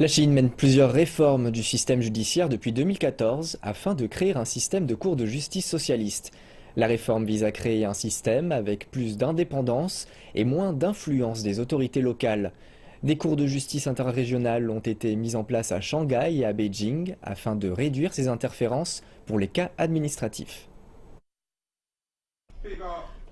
La Chine mène plusieurs réformes du système judiciaire depuis 2014 afin de créer un système de cours de justice socialiste. La réforme vise à créer un système avec plus d'indépendance et moins d'influence des autorités locales. Des cours de justice interrégionales ont été mis en place à Shanghai et à Beijing afin de réduire ces interférences pour les cas administratifs.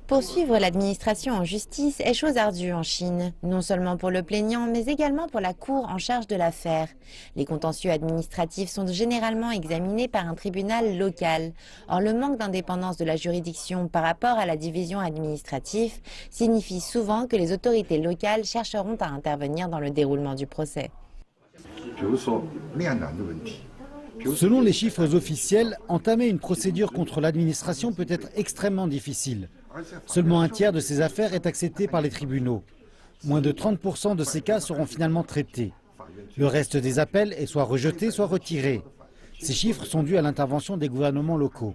Poursuivre l'administration en justice est chose ardue en Chine, non seulement pour le plaignant, mais également pour la cour en charge de l'affaire. Les contentieux administratifs sont généralement examinés par un tribunal local. Or, le manque d'indépendance de la juridiction par rapport à la division administrative signifie souvent que les autorités locales chercheront à intervenir dans le déroulement du procès. Selon les chiffres officiels, entamer une procédure contre l'administration peut être extrêmement difficile. Seulement un tiers de ces affaires est accepté par les tribunaux. Moins de 30% de ces cas seront finalement traités. Le reste des appels est soit rejeté, soit retiré. Ces chiffres sont dus à l'intervention des gouvernements locaux.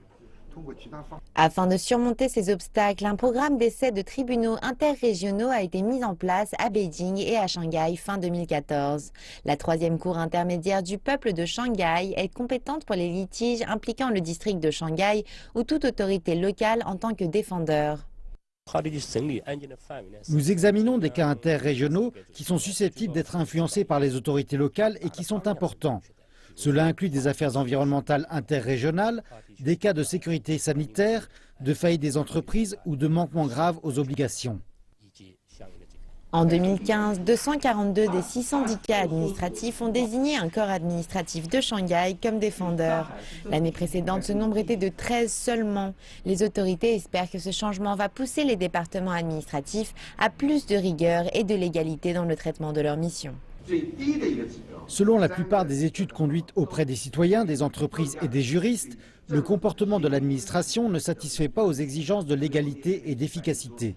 Afin de surmonter ces obstacles, un programme d'essai de tribunaux interrégionaux a été mis en place à Beijing et à Shanghai fin 2014. La troisième cour intermédiaire du peuple de Shanghai est compétente pour les litiges impliquant le district de Shanghai ou toute autorité locale en tant que défendeur. Nous examinons des cas interrégionaux qui sont susceptibles d'être influencés par les autorités locales et qui sont importants. Cela inclut des affaires environnementales interrégionales, des cas de sécurité sanitaire, de faillite des entreprises ou de manquements graves aux obligations. En 2015, 242 des 6 syndicats administratifs ont désigné un corps administratif de Shanghai comme défendeur. L'année précédente, ce nombre était de 13 seulement. Les autorités espèrent que ce changement va pousser les départements administratifs à plus de rigueur et de légalité dans le traitement de leurs missions. Selon la plupart des études conduites auprès des citoyens, des entreprises et des juristes, le comportement de l'administration ne satisfait pas aux exigences de légalité et d'efficacité.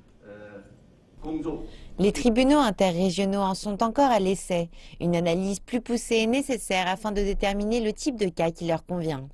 Les tribunaux interrégionaux en sont encore à l'essai. Une analyse plus poussée est nécessaire afin de déterminer le type de cas qui leur convient.